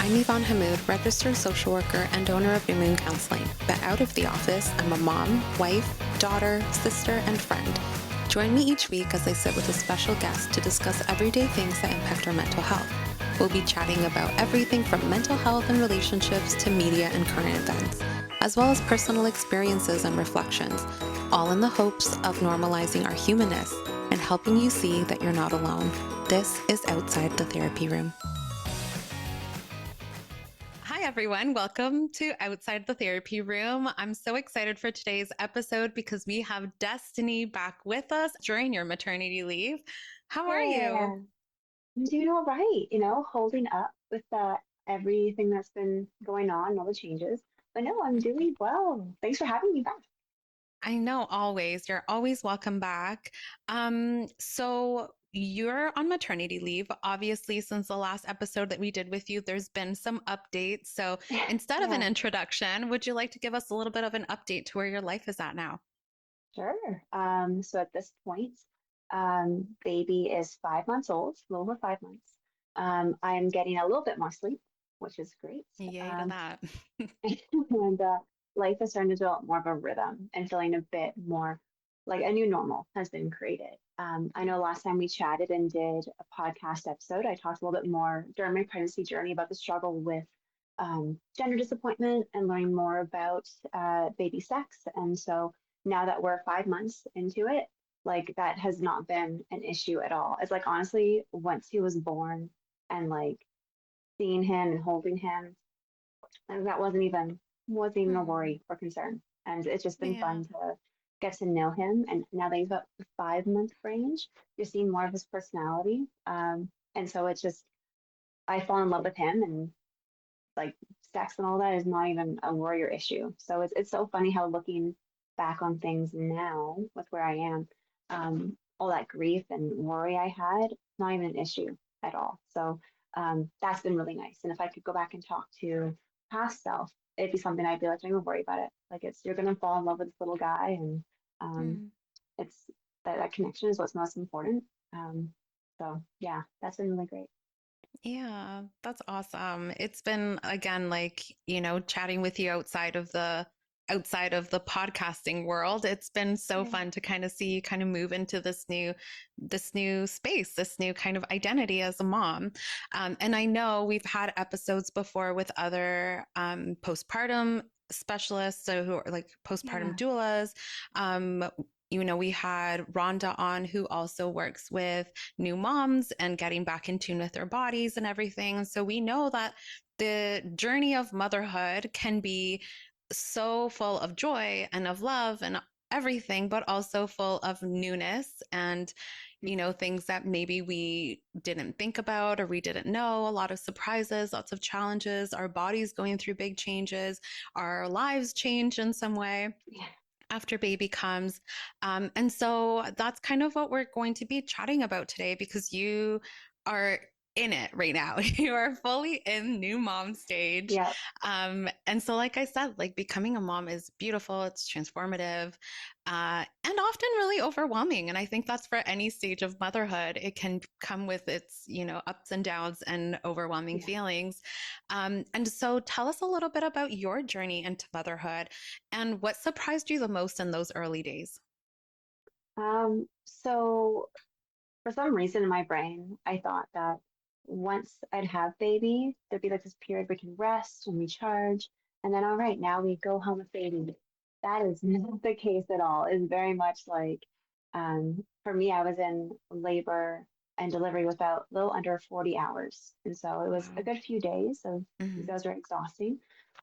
I'm Yvonne Hamoud, registered social worker and owner of New Moon Counseling. But out of the office, I'm a mom, wife, daughter, sister, and friend. Join me each week as I sit with a special guest to discuss everyday things that impact our mental health. We'll be chatting about everything from mental health and relationships to media and current events, as well as personal experiences and reflections, all in the hopes of normalizing our humanness and helping you see that you're not alone. This is Outside the Therapy Room. Hi, everyone. Welcome to Outside the Therapy Room. I'm so excited for today's episode because we have Destinee back with us during your maternity leave. How are Yeah, you? I'm doing all right, holding up with everything that's been going on and all the changes. But no, I'm doing well. Thanks for having me back. I know, always. You're always welcome back. So you're on maternity leave. Obviously, since the last episode that we did with you, there's been some updates. So instead of an Yeah, introduction, would you like to give us a little bit of an update to where your life is at now? sure. So at this point, baby is 5 months old, a little over 5 months. I'm getting a little bit more sleep, which is great. Yay to Um, that. and life is starting to develop more of a rhythm and feeling a bit more like a new normal has been created. I know last time we chatted and did a podcast episode, I talked a little bit more during my pregnancy journey about the struggle with gender disappointment and learning more about baby sex. And so now that we're 5 months into it, like that has not been an issue at all. It's like honestly, once he was born and like seeing him and holding him, and that wasn't even a Hmm. worry or concern. And it's just been Yeah. fun to get to know him. And now that he's about the 5 month range, you're seeing more of his personality. And so it's just I fall in love with him, and like sex and all that is not even a worry or issue. So it's so funny how looking back on things now with where I am, all that grief and worry I had, not even an issue at all. So that's been really nice. And if I could go back and talk to past self, it'd be something I'd be like, don't even worry about it. Like it's you're gonna fall in love with this little guy, and um, Hmm. it's that connection is what's most important. So yeah, that's been really great. Yeah, that's awesome. It's been again like, chatting with you outside of the podcasting world. It's been so Yeah. fun to kind of see you kind of move into this new space, this new kind of identity as a mom. And I know we've had episodes before with other postpartum specialists, so who are like postpartum Yeah. doulas. Um, we had Rhonda on who also works with new moms and getting back in tune with their bodies and everything. So we know that the journey of motherhood can be so full of joy and of love and everything, but also full of newness and things that maybe we didn't think about or we didn't know, a lot of surprises, lots of challenges, our bodies going through big changes, our lives change in some way Yeah. after baby comes. And so that's kind of what we're going to be chatting about today because you are in it right now. You are fully in new mom stage. Yeah. And so, like I said, like becoming a mom is beautiful, it's transformative, and often really overwhelming. And I think that's for any stage of motherhood. It can come with its, ups and downs and overwhelming Yeah. feelings. And so, tell us a little bit about your journey into motherhood and what surprised you the most in those early days? So for some reason in my brain, I thought that once I'd have baby, there'd be like this period we can rest and recharge, and then all right, now we go home with baby. That is not the case at all. It's very much like, for me, I was in labor and delivery with about a little under 40 hours, and so it was a Wow. good few days of Hmm. those are exhausting.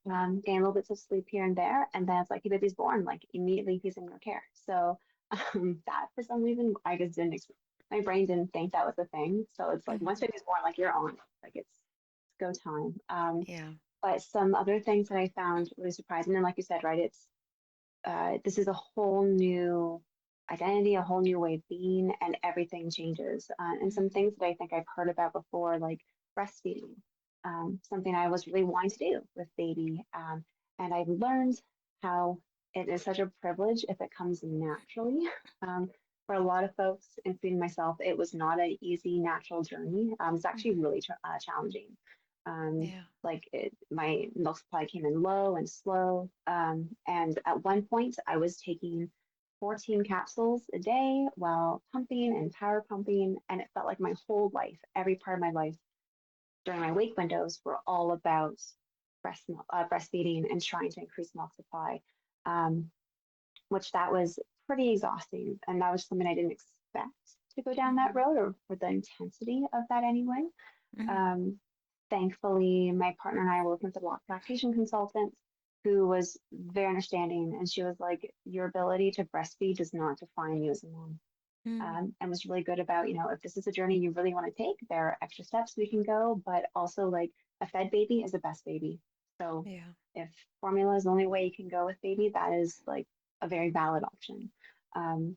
Getting little bits of sleep here and there, and then it's like your baby's born, like immediately he's in your care. So that for some reason I just didn't my brain didn't think that was a thing. So it's like once Hmm. baby's born, like you're on, like it's go time. Yeah. But some other things that I found really surprising, and like you said, right, it's this is a whole new identity, a whole new way of being, and everything changes. And some Hmm. things that I think I've heard about before, like breastfeeding, something I was really wanting to do with baby. And I've learned how it is such a privilege if it comes naturally. For a lot of folks, including myself, it was not an easy, natural journey. It's actually Hmm. really challenging. Yeah. My milk supply came in low and slow. And at one point, I was taking 14 capsules a day while pumping and power pumping. And it felt like my whole life, every part of my life during my wake windows were all about breastfeeding and trying to increase milk supply, um, which that was pretty exhausting. And that was something I didn't expect to go down that Mm-hmm. road or for the intensity of that anyway. Mm-hmm. Um, Thankfully, my partner and I were working with a lactation consultant who was very understanding. And she was like, your ability to breastfeed does not define you as a mom. And was really good about, if this is a journey you really want to take, there are extra steps we can go, but also like a fed baby is the best baby. So Yeah. if formula is the only way you can go with baby, that is like a very valid option. Um,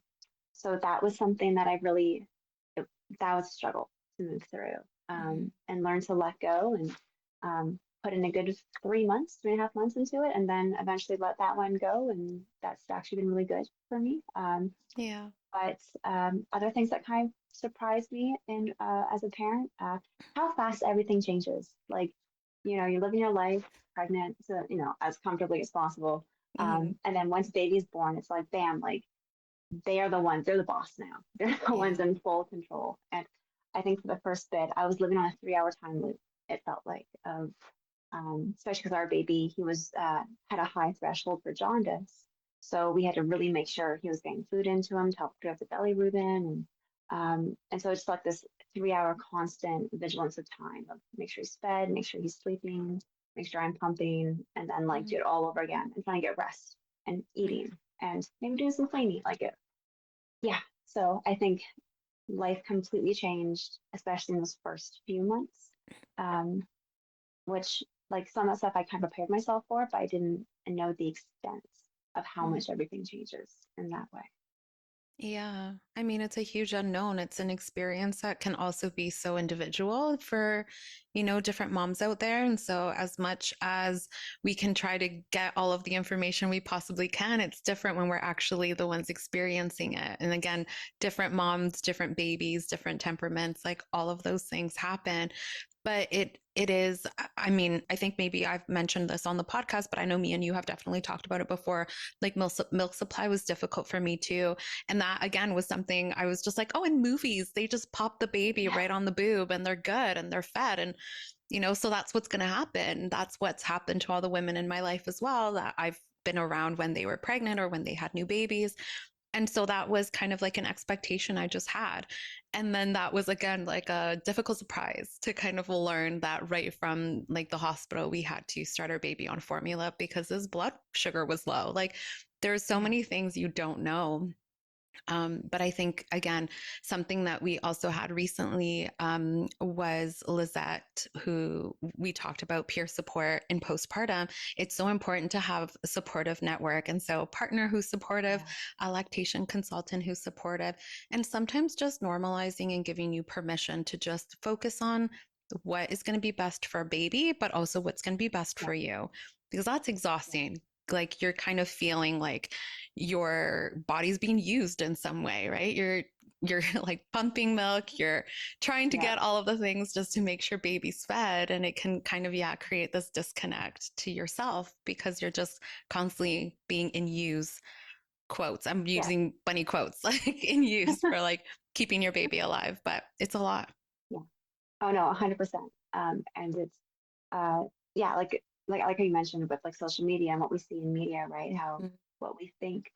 so that was something that that was a struggle to move through, Mm-hmm. and learn to let go and put in a good 3 months, 3.5 months into it, and then eventually let that one go. And that's actually been really good for me. Yeah. But other things that kind of surprised me in as a parent, how fast everything changes. Like, you're living your life pregnant, so, as comfortably as possible. Mm-hmm. And then once baby's born, it's like, bam, like they're the boss now. They're the ones Yeah. in full control. And I think for the first bit, I was living on a 3-hour time loop. It felt like of, especially because our baby, he was had a high threshold for jaundice, so we had to really make sure he was getting food into him to help clear up the billy Reuben, and so it's like this 3-hour constant vigilance of time of make sure he's fed, make sure he's sleeping, make sure I'm pumping, and then like do Mm-hmm. it all over again and trying to get rest and eating and maybe doing some cleaning. Like it, yeah. So I think life completely changed, especially in those first few months, um, which like some of that stuff I kind of prepared myself for, but I didn't know the extent of how Mm-hmm. much everything changes in that way. Yeah. I mean, it's a huge unknown. It's an experience that can also be so individual for, different moms out there. And so, as much as we can try to get all of the information we possibly can, it's different when we're actually the ones experiencing it. And again, different moms, different babies, different temperaments, like all of those things happen. But it is, I mean, I think maybe I've mentioned this on the podcast, but I know me and you have definitely talked about it before. Like milk supply was difficult for me too. And that again was something I was just like, oh, in movies, they just pop the baby Yeah. right on the boob and they're good and they're fed. And, so that's what's going to happen. That's what's happened to all the women in my life as well that I've been around when they were pregnant or when they had new babies. And so that was kind of like an expectation I just had. And then that was again like a difficult surprise to kind of learn that right from like the hospital, we had to start our baby on formula because his blood sugar was low. Like there's so Yeah. many things you don't know. But I think, again, something that we also had recently was Lizette, who we talked about peer support in postpartum. It's so important to have a supportive network. And so, a partner who's supportive, Yeah. a lactation consultant who's supportive, and sometimes just normalizing and giving you permission to just focus on what is going to be best for a baby, but also what's going to be best Yeah. for you, because that's Yeah. exhausting. Like you're kind of feeling like your body's being used in some way, right? You're like pumping milk, you're trying to Yeah. get all of the things just to make sure baby's fed, and it can kind of create this disconnect to yourself because you're just constantly being in use quotes. I'm Yeah. using bunny quotes like in use for like keeping your baby alive, but it's a lot. Yeah. Oh no, 100%. And it's uh yeah, like how you mentioned with like social media and what we see in media, right? How Mm-hmm. what we think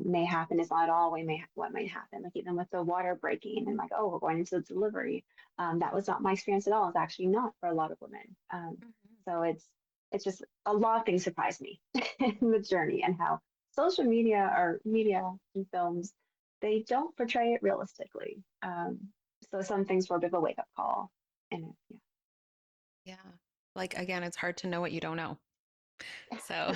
may happen is not at all what might happen. Like even with the water breaking and like, oh, we're going into delivery. That was not my experience at all. It's actually not for a lot of women. So it's just a lot of things surprise me in the journey and how social media or media and films they don't portray it realistically. So some things were a bit of a wake up call in it. Yeah. Yeah. Like again, it's hard to know what you don't know. So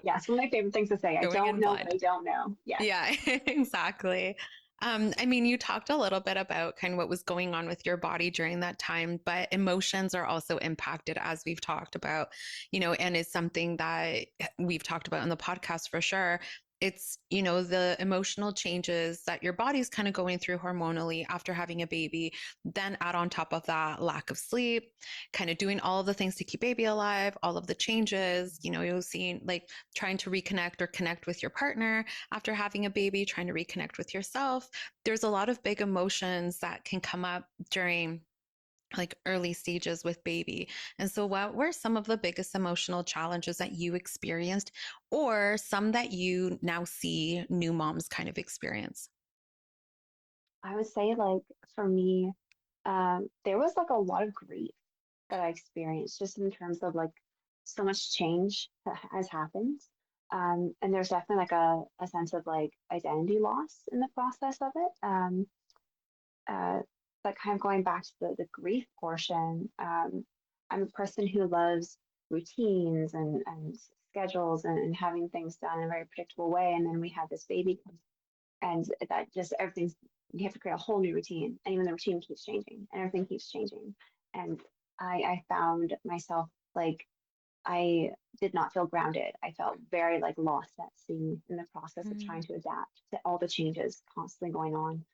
Yes, one of my favorite things to say. I going don't in know what blind. I don't know. Yes. Yeah, exactly. I mean, you talked a little bit about kind of what was going on with your body during that time, but emotions are also impacted, as we've talked about, and is something that we've talked about in the podcast for sure. it's, the emotional changes that your body's kind of going through hormonally after having a baby. Then add on top of that lack of sleep, kind of doing all of the things to keep baby alive, all of the changes, you're seeing like trying to reconnect or connect with your partner after having a baby, trying to reconnect with yourself. There's a lot of big emotions that can come up during like early stages with baby. And so, what were some of the biggest emotional challenges that you experienced, or some that you now see new moms kind of experience? I would say, like, for me, there was like a lot of grief that I experienced just in terms of like so much change that has happened. And there's definitely like a sense of like identity loss in the process of it. Uh, but kind of going back to the grief portion, I'm a person who loves routines and schedules and having things done in a very predictable way. And then we have this baby and that just everything's, you have to create a whole new routine, and even the routine keeps changing and everything keeps changing. And I found myself like I did not feel grounded. I felt very like lost at sea in the process of trying Mm, to adapt to all the changes constantly going on.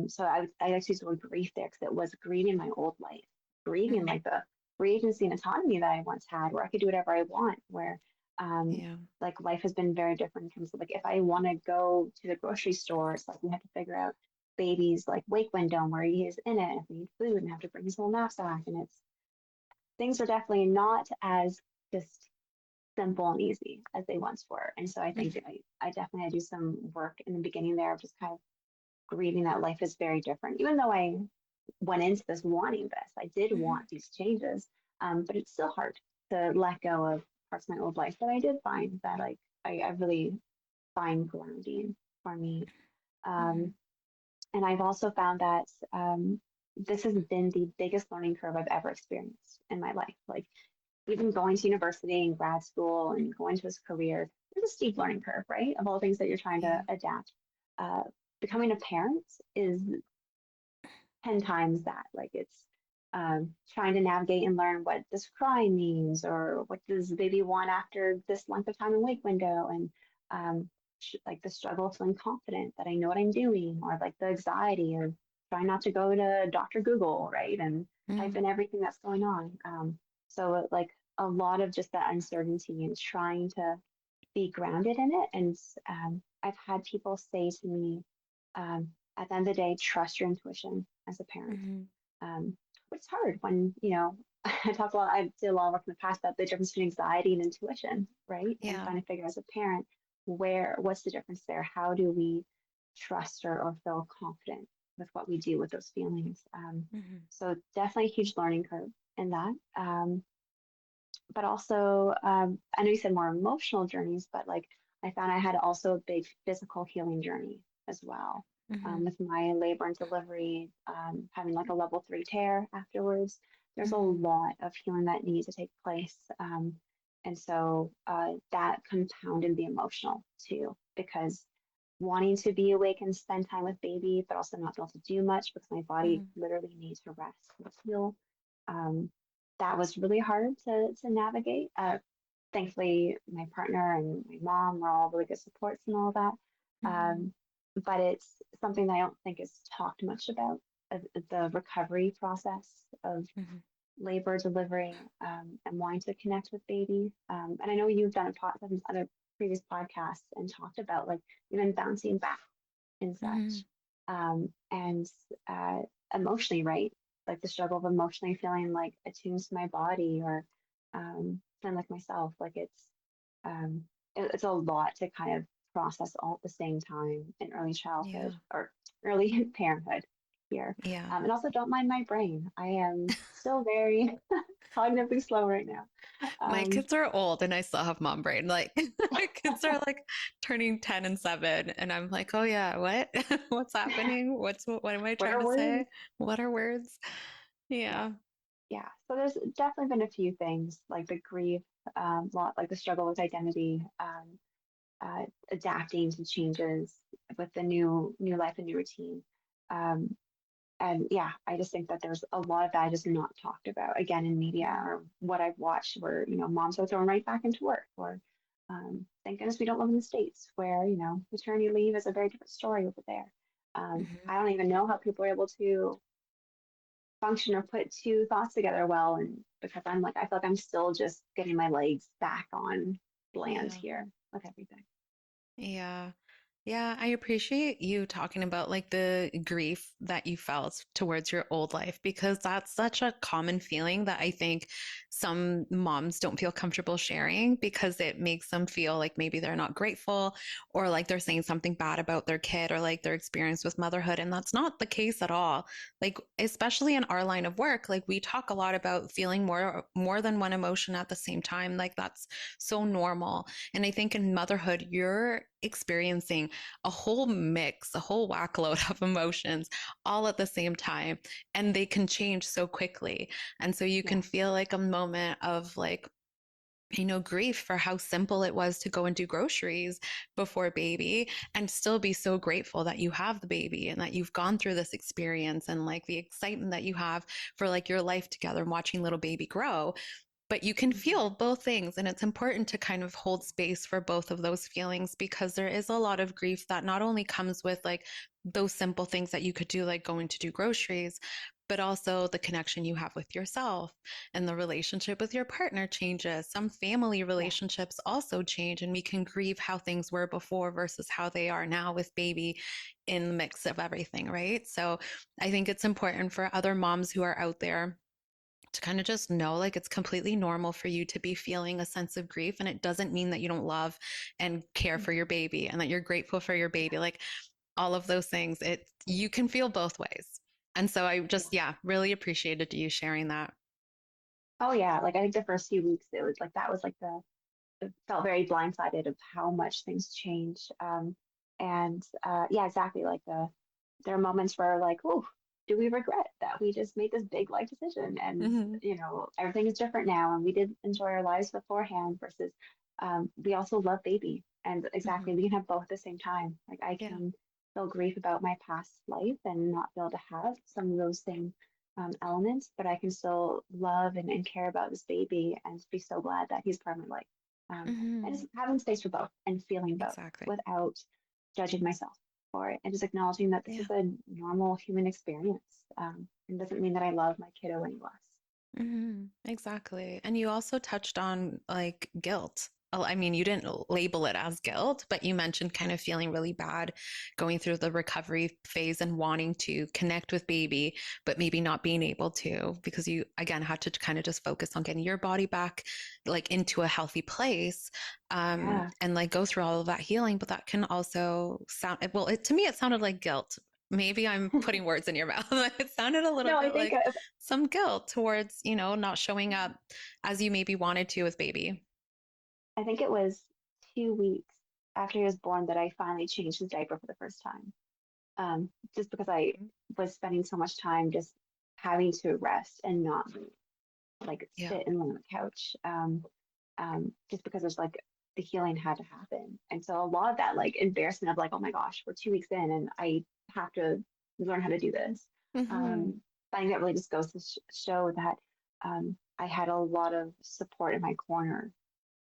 So I actually used the word grief there because it was grieving my old life, grieving mm, like the free agency and autonomy that I once had, where I could do whatever I want, where um, yeah. like life has been very different in terms of like if I want to go to the grocery store, it's like we have to figure out baby's like wake window and where he is in it, if we need food and have to bring his little knapsack, and it's things are definitely not as just simple and easy as they once were. And so I think Mhm, I definitely had to do some work in the beginning there of just kind of grieving that life is very different. Even though I went into this wanting this, I did mhm, want these changes, but it's still hard to let go of parts of my old life. But I did find that like I really find grounding for me. Um, mhm, and I've also found that this has been the biggest learning curve I've ever experienced in my life. Like even going to university and grad school and going to his career, there's a steep learning curve, right? Of all the things that you're trying to yeah. adapt. Uh, Becoming a parent is 10 times that. Like it's trying to navigate and learn what does cry means or what does the baby want after this length of time and wake window and um, like the struggle of feeling confident that I know what I'm doing or like the anxiety of trying not to go to Dr. Google, right? And type Mm, in everything that's going on. So like a lot of just that uncertainty and trying to be grounded in it. And I've had people say to me, at the end of the day, trust your intuition as a parent. mhm, Um, it's hard when, I did a lot of work in the past about the difference between anxiety and intuition, right? And yeah. trying to figure out as a parent, what's the difference there? How do we trust or feel confident with what we do with those feelings? Mhm, So definitely a huge learning curve in that. But also I know you said more emotional journeys, but like I found I had also a big physical healing journey as well. mhm, With my labor and delivery, having like a level 3 tear afterwards, there's a mhm, lot of healing that needs to take place. And so that compounded the emotional too, because wanting to be awake and spend time with baby, but also not be able to do much because my body mhm, literally needs to rest and heal. Um, that was really hard to navigate. Thankfully, my partner and my mom were all really good supports and all that. mhm, But it's something that I don't think is talked much about the recovery process of mhm. labor, delivery, and wanting to connect with baby. And I know you've done some other previous podcasts and talked about like even bouncing back and Mhm. such. And emotionally, right? Like the struggle of emotionally feeling like attuned to my body or feeling like myself. Like it's a lot to kind of process all at the same time in early childhood Yeah. or early parenthood here. Yeah. And also don't mind my brain. I am still very cognitively slow right now. My Um, kids are old and I still have mom brain. Like my kids are like turning 10 and 7 and I'm like, "Oh yeah, what? What's happening? What am I what trying are to words? say? What are words?" Yeah. Yeah, so there's definitely been a few things like the grief, lot like the struggle with identity, adapting to changes with the new life and new routine. Um, and yeah, I just think that there's a lot of that just not talked about again in media Mhm. or what I've watched where, moms are thrown right back into work or Thank goodness we don't live in the States where, maternity leave is a very different story over there. I Hmm. don't even know how people are able to function or put two thoughts together well. And because I feel like I'm still just getting my legs back on land Yeah. here with everything. Yeah. Yeah, I appreciate you talking about like the grief that you felt towards your old life because that's such a common feeling that I think some moms don't feel comfortable sharing because it makes them feel like maybe they're not grateful or like they're saying something bad about their kid or like their experience with motherhood. And that's not the case at all. Like, especially in our line of work, like we talk a lot about feeling more than one emotion at the same time. Like that's so normal. And I think in motherhood, you're experiencing a whole mix, a whole whackload of emotions all at the same time. And they can change so quickly. And so you can Yes. feel like a moment of like, grief for how simple it was to go and do groceries before baby and still be so grateful that you have the baby and that you've gone through this experience and like the excitement that you have for like your life together and watching little baby grow, but you can Mhm. feel both things. And it's important to kind of hold space for both of those feelings because there is a lot of grief that not only comes with like those simple things that you could do, like going to do groceries, but also the connection you have with yourself and the relationship with your partner changes. Some family Yeah. relationships also change, and we can grieve how things were before versus how they are now with baby in the mix of everything, right? So I think it's important for other moms who are out there to kind of just know like it's completely normal for you to be feeling a sense of grief, and it doesn't mean that you don't love and care for your Mhm. baby and that you're grateful for your baby, Yeah. like all of those things. It You can feel both ways. And so I just, Yeah. yeah, really appreciated you sharing that. Oh yeah. Like I think the first few weeks it was like that was like the it felt very blindsided of how much things changed. And yeah, exactly. Like there are moments where like, oh, do we regret that we just made this big life decision? And Hmm. everything is different now, and we did enjoy our lives beforehand. Versus, we also love baby, and exactly Hmm. we can have both at the same time. Like I Yeah. can feel grief about my past life and not be able to have some of those same elements, but I can still love and care about this baby and be so glad that he's part of my life. And Hmm. just having space for both and feeling both Exactly. without judging myself for it and just acknowledging that this Yeah. is a normal human experience. It doesn't mean that I love my kiddo any less. Exactly. And you also touched on like guilt. Well, I mean, you didn't label it as guilt, but you mentioned kind of feeling really bad going through the recovery phase and wanting to connect with baby, but maybe not being able to because you, again, had to kind of just focus on getting your body back like into a healthy place, Yeah. and like go through all of that healing. But that can also sound, well, to me, it sounded like guilt. Maybe I'm putting words in your mouth. It sounded a little No, I bit think like some guilt towards, not showing up as you maybe wanted to with baby. I think it was 2 weeks after he was born that I finally changed his diaper for the first time. Just because I was spending so much time just having to rest and not like Yeah. sit and lay on the couch. Just because it's like the healing had to happen. And so a lot of that like embarrassment of like, oh my gosh, we're 2 weeks in and I have to learn how to do this. Hmm. I think that really just goes to show that I had a lot of support in my corner,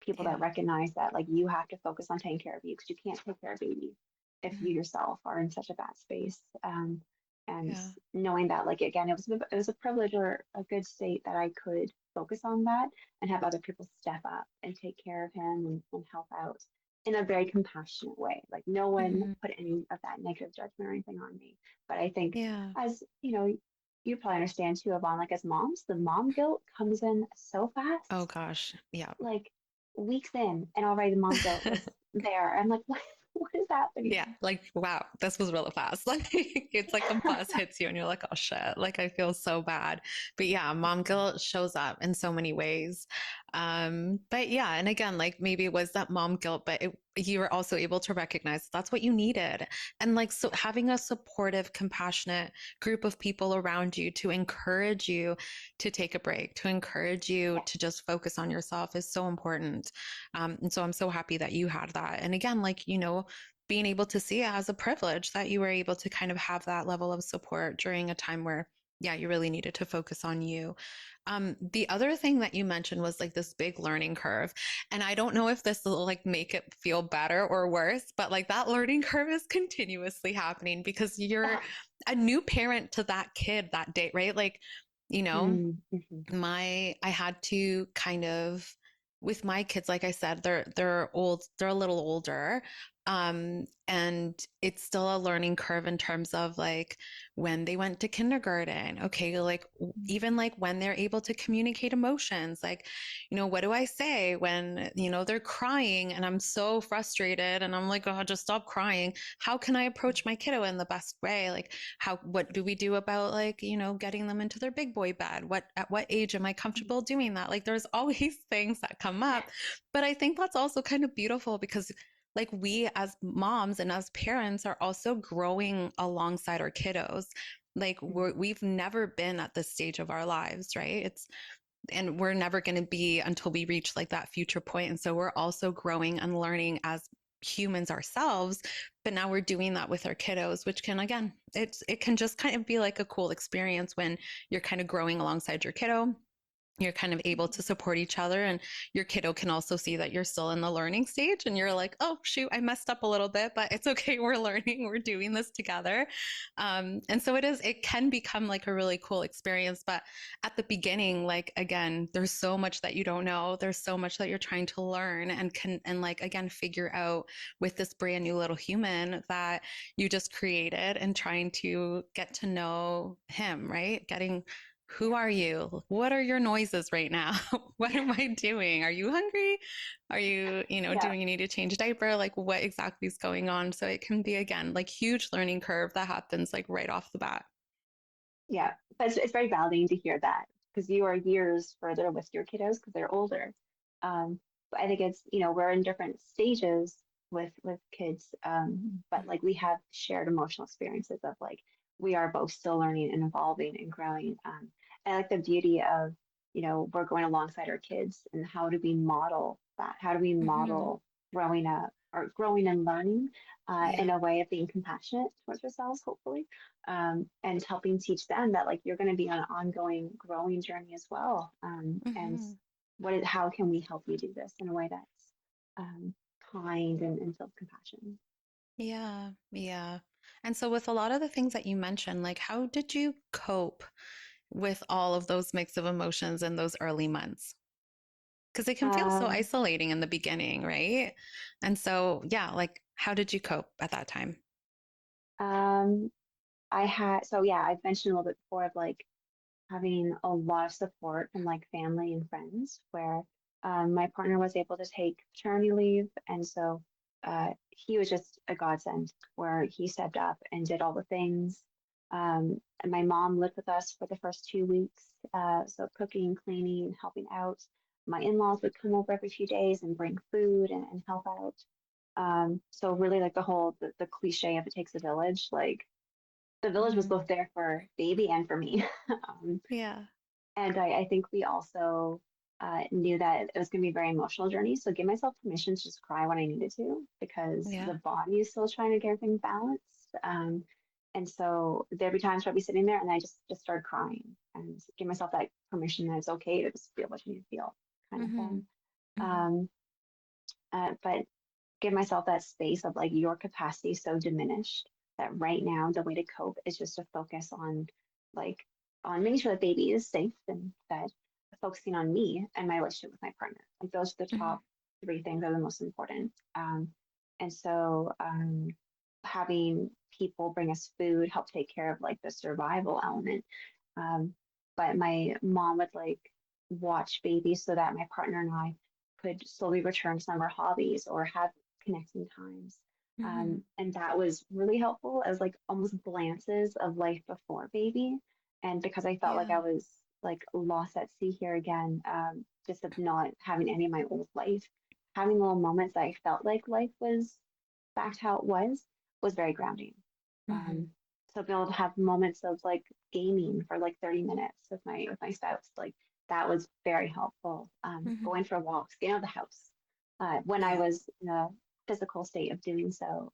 people that Yeah. recognize that like you have to focus on taking care of you because you can't take care of baby if you Hmm. yourself are in such a bad space. And Yeah. knowing that like again it was a privilege or a good state that I could focus on that and have other people step up and take care of him and help out in a very compassionate way. Like no one Hmm. put any of that negative judgment or anything on me. But I think Yeah. as you probably understand too, Yvonne, like as moms, the mom guilt comes in so Oh fast, gosh. Yeah. like weeks in, and already the mom guilt is there. I'm like, what is Yeah, happening? like wow, this was really fast. Like it's like the bus hits you and you're like, oh shit, like I feel so bad. But yeah, mom guilt shows up in so many ways. But yeah, and again, like maybe it was that mom guilt, but you were also able to recognize that's what you needed. And like so having a supportive, compassionate group of people around you to encourage you to take a break, to encourage you Yeah. to just focus on yourself is so important. And so I'm so happy that you had that. And again, like, being able to see it as a privilege that you were able to kind of have that level of support during a time where Yeah, you really needed to focus on you. The other thing that you mentioned was like this big learning curve. And I don't know if this will like make it feel better or worse, but like that learning curve is continuously happening because you're a new parent to that kid that day, right? Like, you know, Mm-hmm. I had to kind of with my kids, like I said, they're old, they're a little older. And it's still a learning curve in terms of like when they went to kindergarten. Okay, like even like when they're able to communicate emotions, like, what do I say when, they're crying and I'm so frustrated and I'm like, oh, just stop crying. How can I approach my kiddo in the best way? Like, what do we do about like, getting them into their big boy bed? At what age am I comfortable doing that? Like, there's always things that come up. But I think that's also kind of beautiful because like we as moms and as parents are also growing alongside our kiddos. Like we've never been at this stage of our lives, right? And we're never going to be until we reach like that future point. And so we're also growing and learning as humans ourselves, but now we're doing that with our kiddos, which can, again, it can just kind of be like a cool experience when you're kind of growing alongside your kiddo. You're kind of able to support each other, and your kiddo can also see that you're still in the learning stage and you're like, oh shoot, I messed up a little bit, but it's okay, we're learning, we're doing this together. And so it can become like a really cool experience. But at the beginning, like again, there's so much that you don't know, there's so much that you're trying to learn and like again figure out with this brand new little human that you just created, and trying to get to know him, right? Getting Who are you? What are your noises right now? What Yeah. am I doing? Are you hungry? Are you, do Yeah. you need to change a diaper? Like what exactly is going on? So it can be again like huge learning curve that happens like right off the bat. Yeah, but it's very validating to hear that because you are years further with your kiddos because they're older. But I think it's, we're in different stages with kids, but like we have shared emotional experiences of like we are both still learning and evolving and growing. And like the beauty of, we're going alongside our kids and how do we model that? How do we Mm-hmm. model growing up or growing and learning in Yeah. a way of being compassionate towards ourselves, hopefully, and helping teach them that like you're going to be on an ongoing growing journey as well. And Mm-hmm. how can we help you do this in a way that's um, kind and filled with compassion? Yeah. Yeah. And so with a lot of the things that you mentioned, like how did you cope with all of those mix of emotions in those early months? Because it can feel so Um, isolating in the beginning, right? And so, yeah, like how did you cope at that time? um, so yeah, I've mentioned a little bit before of like having a lot of support from like family and friends where my partner was able to take paternity leave. And so he was just a godsend where he stepped up and did all the things. And my mom lived with us for the first 2 weeks. So cooking, cleaning, helping out. My in-laws would come over every few days and bring food and help out. So really like the cliche of it takes a village, like the village was Hmm. both there for baby and for me. um, Yeah. and I think we also knew that it was going to be a very emotional journey. So give myself permission to just cry when I needed to because the Yeah. body is still trying to get everything balanced. And so there'd be times where I'd be sitting there and I just started crying and give myself that permission that it's okay to just feel what you need to feel, kind of Hmm. thing. Hmm. Um, but give myself that space of like your capacity is so diminished that right now the way to cope is just to focus on like on making sure that baby is safe and fed, focusing on me and my relationship with my partner. Like those are the Hmm. top three things that are the most important. And so having people bring us food, help take care of like the survival element. Um, but my mom would like watch babies so that my partner and I could slowly return to some of our hobbies or have connecting times. Hmm. And that was really helpful as like almost glances of life before baby. And because I felt like I Yeah. was like lost at sea here again, just of not having any of my old life, having little moments that I felt like life was back to how it was very grounding. Hmm. Um, so being able to have moments of like gaming for like 30 minutes with my spouse, like that was very helpful. Hmm. Going for walks, getting out of the house. When I Yeah. was physical state of doing so.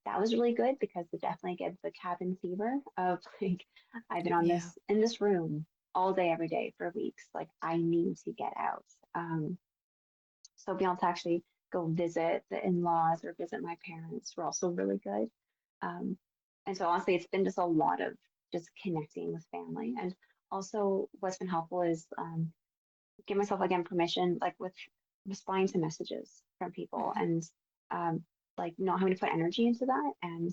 That was really good because it definitely gives the cabin fever of like, I've been on Yeah. this in this room all day, every day for weeks. Like I need to get out. So being able to actually go visit the in-laws or visit my parents were also really good. Um, and so honestly, it's been just a lot of just connecting with family. And also what's been helpful is give myself again permission, like with responding to messages from people Mhm. and um, like not having to put energy into that. And,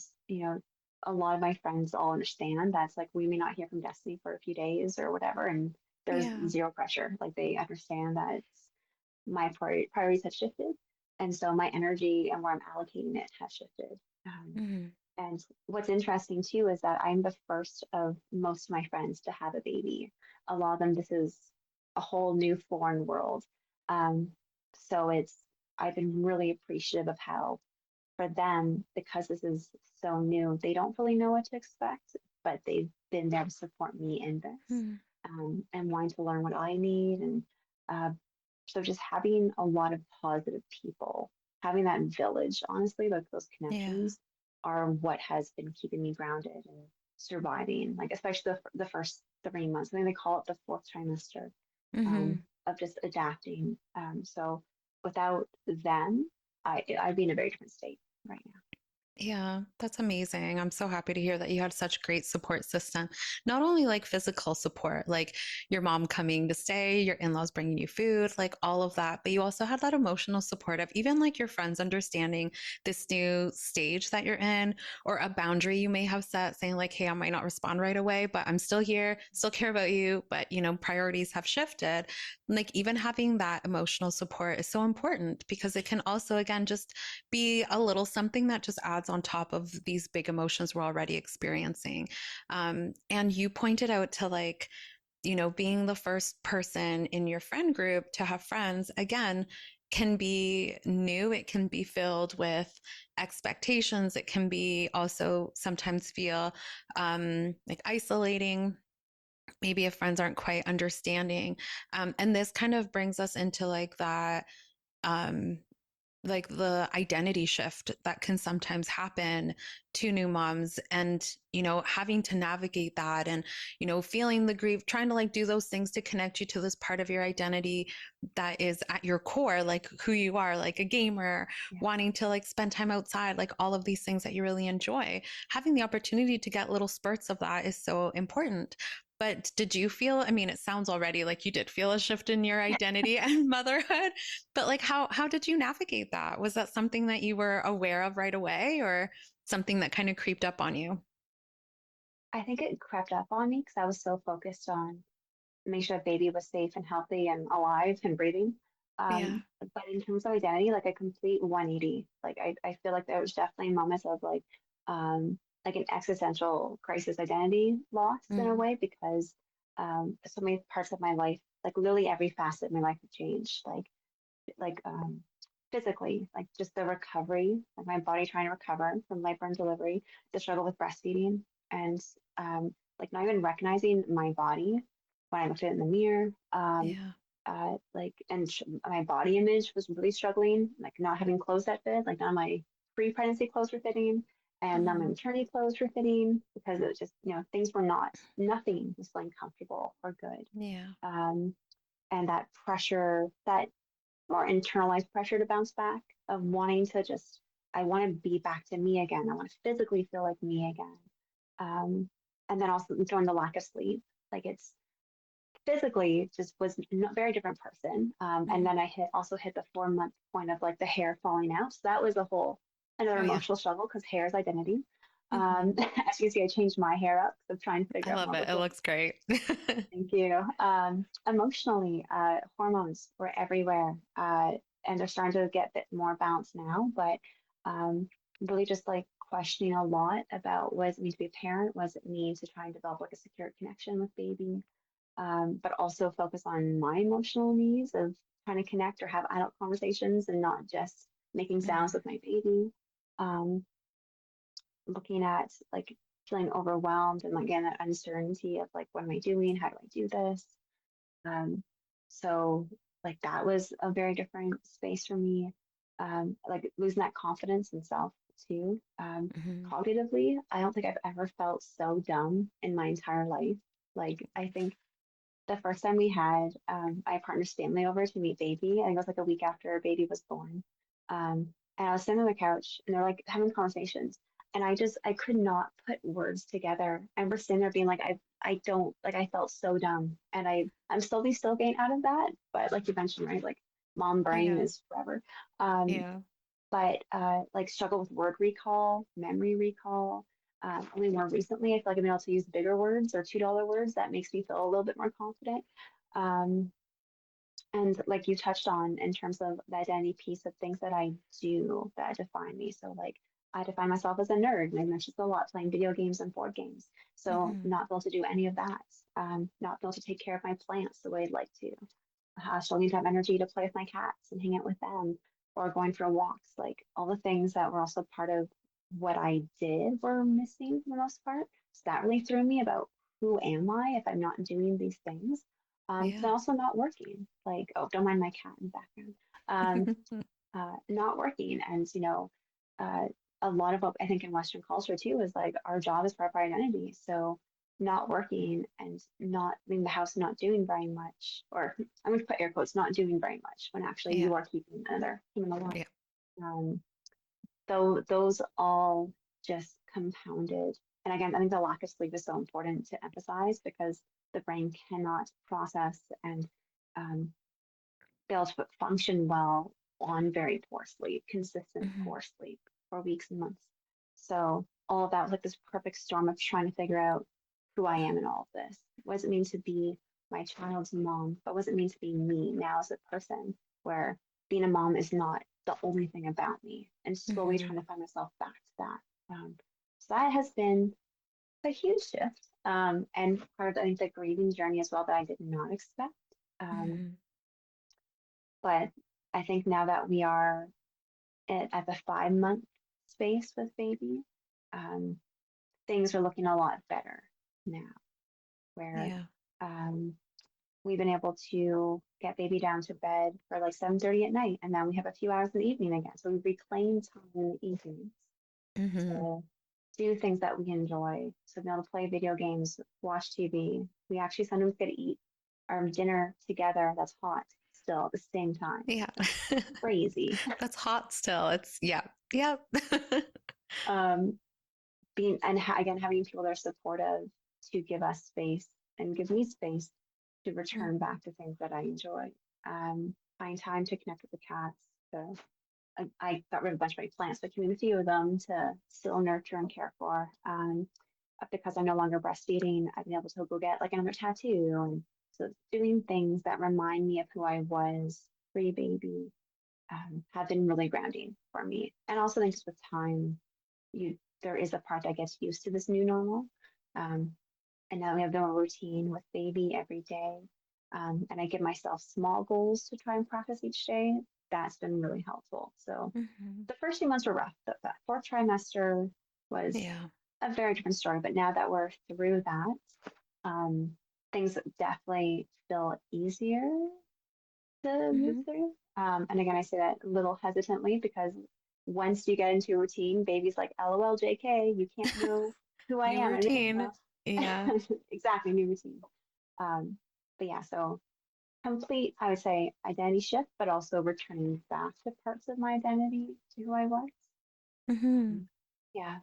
a lot of my friends all understand that's like we may not hear from Destiny for a few days or whatever. And there's Yeah. zero pressure. Like they understand that it's my priorities have shifted. And so my energy and where I'm allocating it has shifted. Mhm. And what's interesting too is that I'm the first of most of my friends to have a baby. A lot of them, this is a whole new foreign world. Um, so I've been really appreciative of how, for them, because this is so new, they don't really know what to expect, but they've been there to support me in this Mhm. and wanting to learn what I need. And uh, so just having a lot of positive people, having that village, honestly, like those Yeah. connections are what has been keeping me grounded and surviving, like especially the first 3 months. I think they call it the fourth trimester Mhm. of just adapting. So without them, I'd be in a very different state right now. Yeah, that's amazing. I'm so happy to hear that you had such great support system. Not only like physical support, like your mom coming to stay, your in-laws bringing you food, like all of that, but you also had that emotional support of even like your friends understanding this new stage that you're in or a boundary you may have set saying like, "Hey, I might not respond right away, but I'm still here, still care about you, but priorities have shifted." Like even having that emotional support is so important because it can also again just be a little something that just adds on top of these big emotions we're already experiencing. And you pointed out to like, being the first person in your friend group to have friends again can be new. It can be filled with expectations. It can be also sometimes feel like isolating. Maybe if friends aren't quite understanding. And this kind of brings us into um, like the identity shift that can sometimes happen to new moms and having to navigate that and feeling the grief, trying to like do those things to connect you to this part of your identity that is at your core, like who you are, like a gamer, Yeah. wanting to like spend time outside, like all of these things that you really enjoy. Having the opportunity to get little spurts of that is so important. But did you feel, I mean, it sounds already like you did feel a shift in your identity and motherhood, but like how did you navigate that? Was that something that you were aware of right away or something that kind of creeped up on you? I think it crept up on me because I was so focused on make sure that baby was safe and healthy and alive and breathing. Yeah. But in terms of identity, like a complete 180. Like I feel like there was definitely moments of like an existential crisis identity loss in a Mm, way because so many parts of my life, like literally every facet of my life have changed. Like physically, like just the recovery, like my body trying to recover from labor and delivery, the struggle with breastfeeding, and like not even recognizing my body when I looked at it in the mirror. yeah. My body image was really struggling, like not having clothes that fit, like none of my pre-pregnancy clothes were fitting, and none of my Mm, maternity clothes were fitting because it was just, things were nothing was feeling comfortable or good. yeah. Um, and that pressure, that more internalized pressure to bounce back of wanting to just I want to be back to me again. I want to physically feel like me again. Um, and then also during the lack of sleep, like it's physically just was a very different person. And Mm, then I also hit the 4 month point of like the hair falling out. So that was a whole another oh yeah. emotional struggle because hair is identity. Hmm. As you can see, I changed my hair up. So I'm trying to I figure out love what it. was It going. looks great. Thank you. Emotionally, hormones were everywhere, and they're starting to get a bit more balanced now. But really, just like questioning a lot about what does it mean to be a parent, what does it mean to try and develop like a secure connection with baby, but also focus on my emotional needs of trying to connect or have adult conversations and not just making sounds Mhm. with my baby. Um, Looking at like feeling overwhelmed and again that uncertainty of like what am I doing? How do I do this? Um, so like that was a very different space for me. like losing that confidence in self too. Hmm. Cognitively, I don't think I've ever felt so dumb in my entire life. Like, I think the first time we had my partner's family over to meet baby, I think it was like a week after baby was born. And I was sitting on the couch and they're like having conversations. And I could not put words together. And we're sitting there being like, I don't, like, I felt so dumb. And I'm slowly still getting out of that. But like you mentioned, right? Like, mom brain Yeah. is forever. Um, Yeah. but like struggle with word recall, memory recall. Only more recently, I feel like I've been able to use bigger words or $2 words. That makes me feel a little bit more confident. Um, and like you touched on in terms of the identity piece of things that I do that define me. So like I define myself as a nerd, and I mentioned a lot playing video games and board games. So Hmm. not be able to do any of that. Not be able to take care of my plants the way I'd like to. Still need to have energy to play with my cats and hang out with them, or going for walks. Like all the things that were also part of what I did were missing for the most part. So that really threw me about who am I if I'm not doing these things. But Yeah. also not working. Like, oh, don't mind my cat in the background. Not working, and uh, a lot of what I think in Western culture too is like our job is part of our identity. So not working and not leaving the house, not doing very much, or I'm going to put air quotes, not doing very much when actually Yeah. you are keeping another human alive. Yeah. Um, though those all just compounded. And again, I think the lack of sleep is so important to emphasize because the brain cannot process and um, be able to function well on very poor sleep, consistent Hmm. poor sleep for weeks and months. So all of that was like this perfect storm of trying to figure out who I am in all of this. What does it mean to be my child's mom? But what does it mean to be me now as a person? Where being a mom is not the only thing about me, and slowly Hmm. trying to find myself back to that. So that has been a huge shift, and part of I think the grieving journey as well that I did not expect. Um, Hmm. but I think now that we are at the 5 month space with baby, um, things are looking a lot better now, where Yeah. um, we've been able to get baby down to bed for like 7:30 at night, and then we have a few hours in the evening again. So we reclaim time in the evenings Hmm. to do things that we enjoy. So being able to play video games, watch TV. We actually sometimes get to eat our dinner together that's hot still at the same time. Yeah. Crazy. That's hot still. It's yeah. Yeah. Um, being and again having people that are supportive to give us space and give me space to return back to things that I enjoy. Find time to connect with the cats. So I got rid of a bunch of my plants, but keeping a few of them to still nurture and care for. Because I'm no longer breastfeeding, I've been able to go get like another tattoo, and so doing things that remind me of who I was pre-baby have been really grounding for me. And also, I think just with time, there is a part that gets used to this new normal. Um, and now we have no routine with baby every day. And I give myself small goals to try and practice each day. That's been really helpful. So Hmm. the first few months were rough. That fourth trimester was Yeah. a very different story. But now that we're through that, um, things definitely feel easier to move Hmm. through. And again, I say that a little hesitantly because once you get into a routine, baby's like, LOL, JK, you can't know who I New am. And routine. Yeah. exactly, new routine. Um, but yeah, so complete, I would say, identity shift, but also returning back to parts of my identity to who I was. Hmm. Yeah.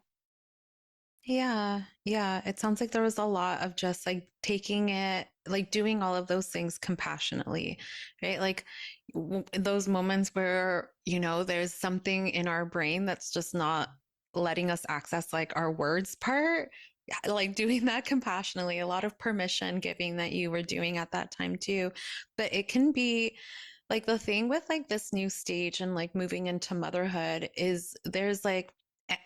Yeah, yeah. It sounds like there was a lot of just like taking it, like doing all of those things compassionately, right? Like those moments where, there's something in our brain that's just not letting us access like our words part. Yeah, like doing that compassionately, a lot of permission giving that you were doing at that time too. But it can be like the thing with like this new stage and like moving into motherhood is there's like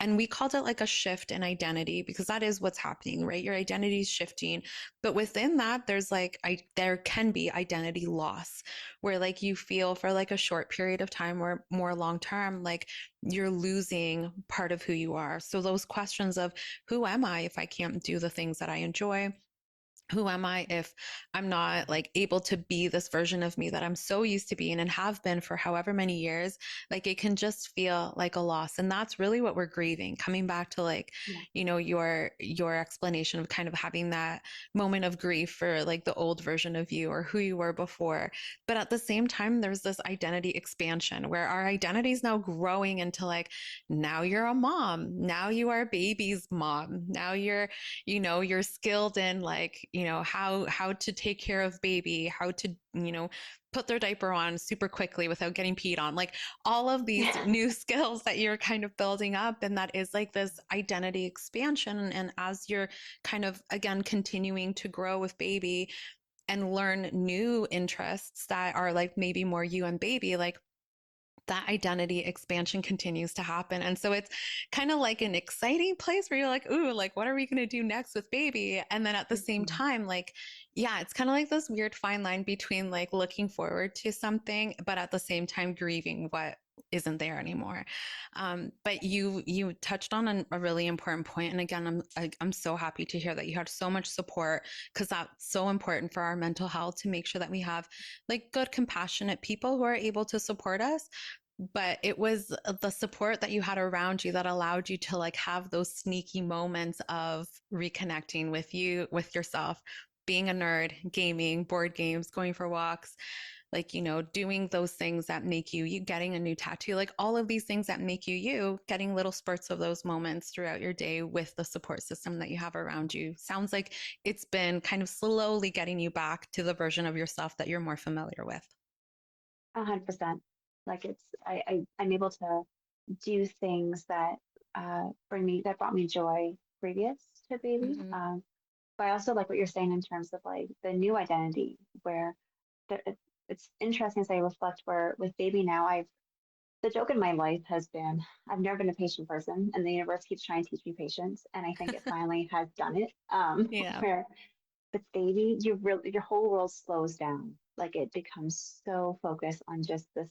and we called it like a shift in identity because that is what's happening, right? Your identity is shifting, but within that there's like there can be identity loss where like you feel for like a short period of time or more long term like you're losing part of who you are. So those questions of who am I if I can't do the things that I enjoy, who am I if I'm not like able to be this version of me that I'm so used to being and have been for however many years? Like it can just feel like a loss. And that's really what we're grieving. Coming back to like, Yeah. your explanation of kind of having that moment of grief for like the old version of you or who you were before. But at the same time, there's this identity expansion where our identity is now growing into like, now you're a mom. Now you are a baby's mom. Now you're skilled in like how to take care of baby, how to put their diaper on super quickly without getting peed on, like all of these new skills that you're kind of building up. And that is like this identity expansion. And as you're kind of again continuing to grow with baby and learn new interests that are like maybe more you and baby, like that identity expansion continues to happen. And so it's kind of like an exciting place where you're like, ooh, like, what are we going to do next with baby? And then at the same Mhm. time, like, yeah, it's kind of like this weird fine line between like looking forward to something, but at the same time grieving what isn't there anymore. But you touched on a really important point. And again, I'm so happy to hear that you had so much support because that's so important for our mental health to make sure that we have like good, compassionate people who are able to support us, but it was the support that you had around you that allowed you to like have those sneaky moments of reconnecting with you, with yourself, being a nerd, gaming, board games, going for walks, like doing those things that make you getting a new tattoo, like all of these things that make you getting little spurts of those moments throughout your day with the support system that you have around you. Sounds like it's been kind of slowly getting you back to the version of yourself that you're more familiar with. 100%. Like I'm able to do things that that brought me joy previous to baby. Mm-hmm. But I also like what you're saying in terms of like the new identity where it's interesting as I reflect where with baby now the joke in my life has been I've never been a patient person and the universe keeps trying to teach me patience and I think it finally has done it. Yeah. Where with baby your whole world slows down. Like it becomes so focused on just this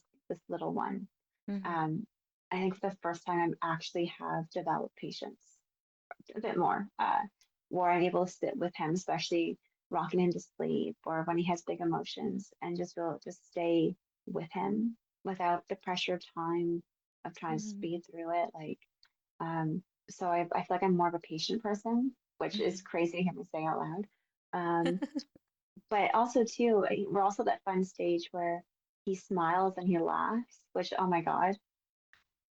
little one. Mm-hmm. um, I think for the first time I actually have developed patience a bit more, where I'm able to sit with him, especially rocking him to sleep or when he has big emotions, and just stay with him without the pressure of time of trying to Mm-hmm. speed through it. Like, so I feel like I'm more of a patient person, which is Mm-hmm. crazy to hear me say out loud. Um, but also too, we're also that fun stage where he smiles and he laughs, which oh my God,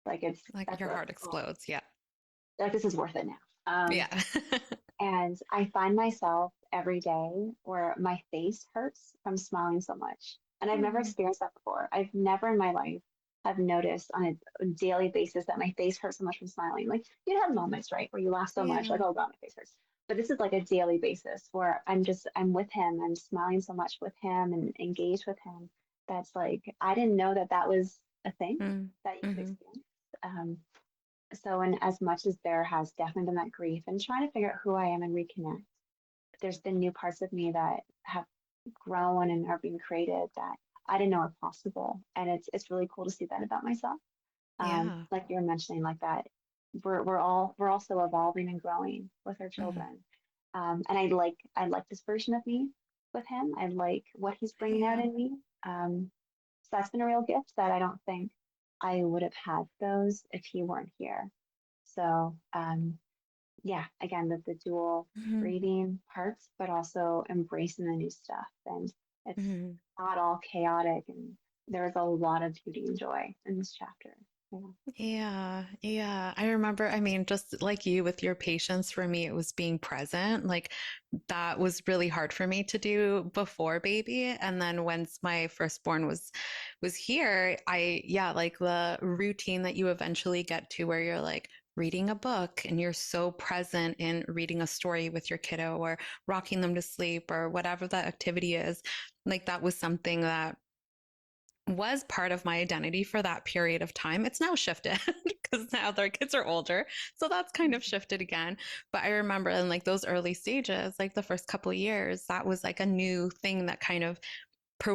like it's Like that's your a heart oh, explodes. Yeah. like this is worth it now. Yeah. And I find myself every day where my face hurts from smiling so much. And I've never Hmm. experienced that before. I've never in my life have noticed on a daily basis that my face hurts so much from smiling. Like you have moments, right, where you laugh so much, like, Yeah. oh God, my face hurts. But this is like a daily basis where I'm with him, I'm smiling so much with him and engaged with him. That's like, I didn't know that that was a thing that you could Mm-hmm. experience. Um, so, and as much as there has definitely been that grief and trying to figure out who I am and reconnect, there's been new parts of me that have grown and are being created that I didn't know were possible. And it's really cool to see that about myself. Yeah. Like you were mentioning, like that we're also evolving and growing with our Mm-hmm. children. And I like this version of me with him. I like what he's bringing out Yeah. in me. So that's been a real gift that I don't think I would have had those if he weren't here. So yeah, again, the dual Mm-hmm. grieving parts, but also embracing the new stuff. And it's Mm-hmm. not all chaotic, and there's a lot of beauty and joy in this chapter. Yeah. Yeah, yeah. I remember, I mean, just like you with your patience, for me, it was being present. Like that was really hard for me to do before baby. And then once my firstborn was here, yeah, like the routine that you eventually get to where you're like reading a book and you're so present in reading a story with your kiddo or rocking them to sleep or whatever that activity is. Like that was something that was part of my identity for that period of time. It's now shifted because now their kids are older. So that's kind of shifted again. But I remember in like those early stages, like the first couple of years, that was like a new thing that kind of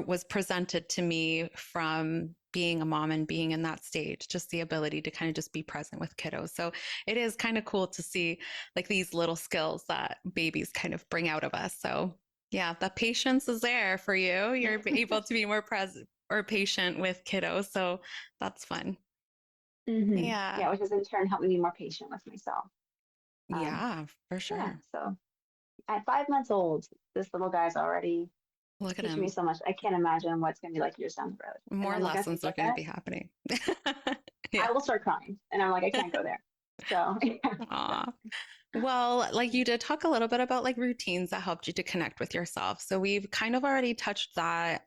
was presented to me from being a mom and being in that stage, just the ability to kind of just be present with kiddos. So it is kind of cool to see like these little skills that babies kind of bring out of us. So yeah, the patience is there for you. You're able to be more present or patient with kiddos. So that's fun. Yeah. Yeah, which has in turn helped me be more patient with myself. Um, Yeah, for yeah, sure. so at 5 months old, this little guy's already Look at teaching me him. so much. I can't imagine what's going to be like years down the road. And More then like I think lessons are about going to that, be happening. I Yeah. will start crying, and I'm like, I can't go there. So Aw. Well, like you did talk a little bit about like routines that helped you to connect with yourself. So we've kind of already touched that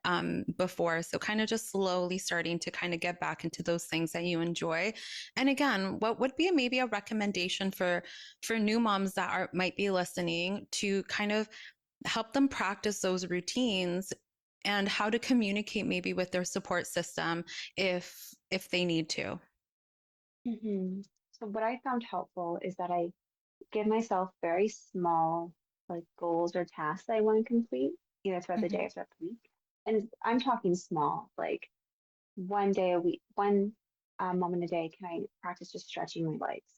before. So kind of just slowly starting to kind of get back into those things that you enjoy. And again, what would be maybe a recommendation for new moms that are might be listening to kind of help them practice those routines and how to communicate maybe with their support system if they need to. hmm so what I found helpful is that I give myself very small like goals or tasks that I want to complete, either throughout the day Hmm. or throughout the week. And I'm talking small, like one day a week, one moment a day. Can I practice just stretching my legs?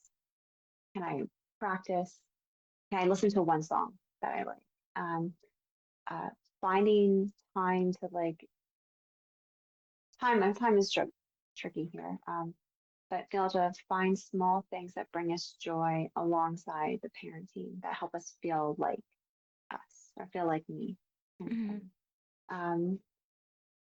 Can I practice? Can I listen to one song that I like? Um, uh, Finding time to like time is tricky here. But be able to find small things that bring us joy alongside the parenting that help us feel like us or feel like me kind of Hmm. thing. Um,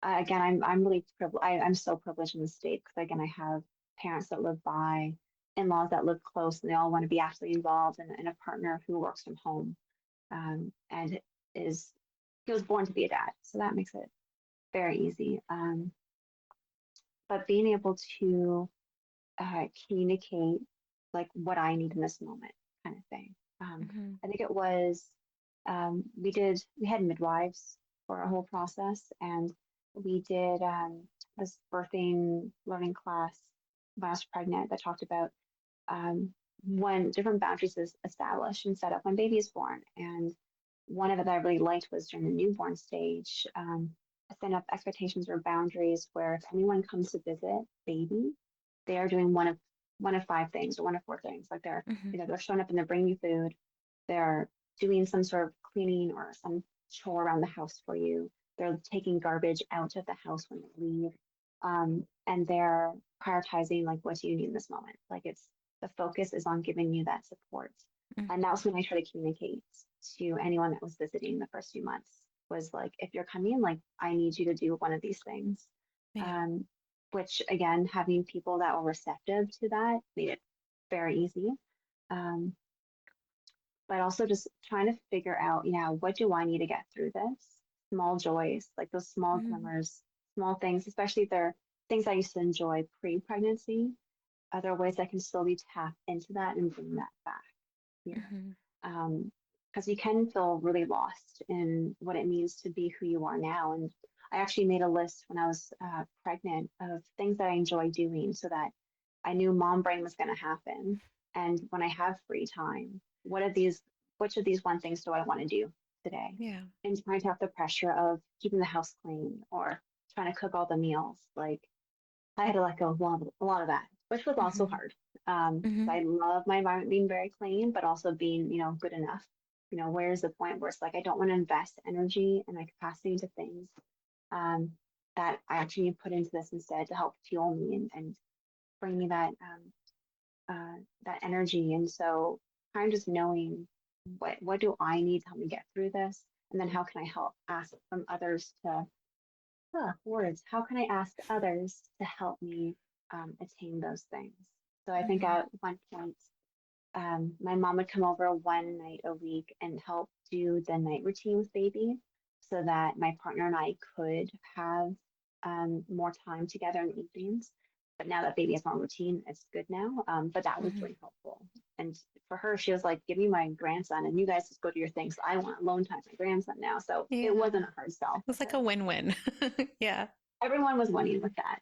Again, I'm really privileged. I'm so privileged in the state because again, I have parents that live by, in-laws that live close, and they all want to be actually involved, and a partner who works from home, and is he was born to be a dad, so that makes it very easy. But being able to communicate like what I need in this moment, kind of thing. Hmm. I think it was we had midwives for a whole process, and we did this birthing learning class when I was pregnant that talked about when different boundaries is established and set up when baby is born. And one of it that I really liked was during the newborn stage, setting up expectations or boundaries where if anyone comes to visit baby, they are doing one of five things or one of four things. Like Hmm. they're showing up and they're bringing you food, they're doing some sort of cleaning or some chore around the house for you. They're taking garbage out of the house when they leave. And they're prioritizing like what do you need in this moment. Like it's the focus is on giving you that support. And that was when I try to communicate to anyone that was visiting the first few months was like, if you're coming, like I need you to do one of these things. Yeah. Um, which again, having people that were receptive to that made it very easy. Um, but also just trying to figure out, what do I need to get through this? Small joys, like those small Hmm. glimmers, small things, especially if they're things I used to enjoy pre-pregnancy. Other ways I can slowly tap into that and bring that back here. Hmm. Because you can feel really lost in what it means to be who you are now. And I actually made a list when I was pregnant of things that I enjoy doing so that I knew mom brain was going to happen. And when I have free time, which of these one things do I want to do today? Yeah. And trying to have the pressure of keeping the house clean or trying to cook all the meals. Like I had to let go of a lot of that, which was also Hmm. hard. Hmm. I love my environment being very clean, but also being, good enough. Where's the point where it's like I don't want to invest energy and my capacity into things um, that I actually need to put into this instead to help fuel me and bring me that energy. And so kind of just knowing what do I need to help me get through this, and then how can I help ask from others to words. How can I ask others to help me attain those things? So I think Hmm. at one point, my mom would come over one night a week and help do the night routine with baby so that my partner and I could have more time together in the evenings. But now that baby has more routine, it's good now. But that was Hmm. really helpful. And for her, she was like, give me my grandson and you guys just go do your things. I want alone time with my grandson now. So it Yeah. wasn't a hard sell for It's like a her. win-win. Yeah. Everyone was winning with that.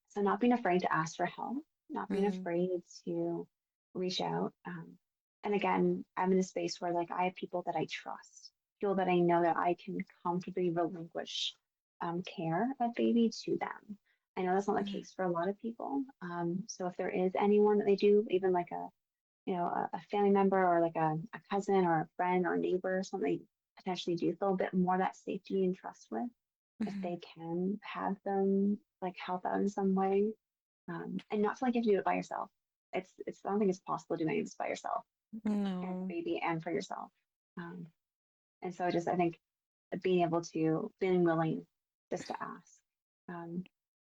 So not being afraid to ask for help, not being Hmm. afraid to reach out. And again, I'm in a space where like I have people that I trust, people that I know that I can comfortably relinquish care of baby to them. I know that's not the Mhm. case for a lot of people. So if there is anyone that they do, even like a family member or like a cousin or a friend or a neighbor or something, potentially do feel a bit more that safety and trust with, if Mhm. they can have them like help out in some way, and not feel like you have to do it by yourself. I don't think it's possible to do any of this by yourself, care for No. baby and for yourself. Um, and so I think being willing just to ask. Um,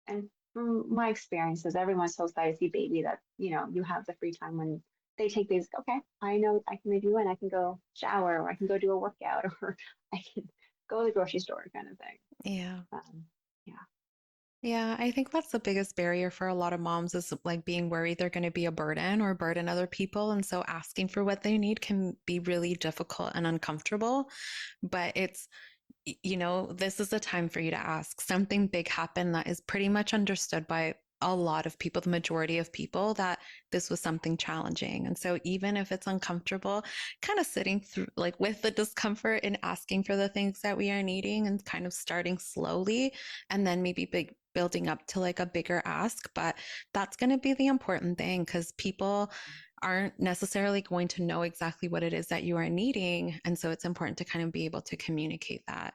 and from my experiences, everyone's so excited to see baby that, you have the free time when they take babies. Okay, I know I can leave you in. I can go shower, or I can go do a workout, or I can go to the grocery store kind of thing. Yeah. Um, yeah. Yeah, I think that's the biggest barrier for a lot of moms is like being worried they're going to be a burden or burden other people. And so asking for what they need can be really difficult and uncomfortable. But this is the time for you to ask. Something big happened that is pretty much understood by a lot of people, the majority of people, that this was something challenging. And so even if it's uncomfortable, kind of sitting through like with the discomfort and asking for the things that we are needing and kind of starting slowly and then maybe building up to like a bigger ask. But that's going to be the important thing because people aren't necessarily going to know exactly what it is that you are needing. And so it's important to kind of be able to communicate that.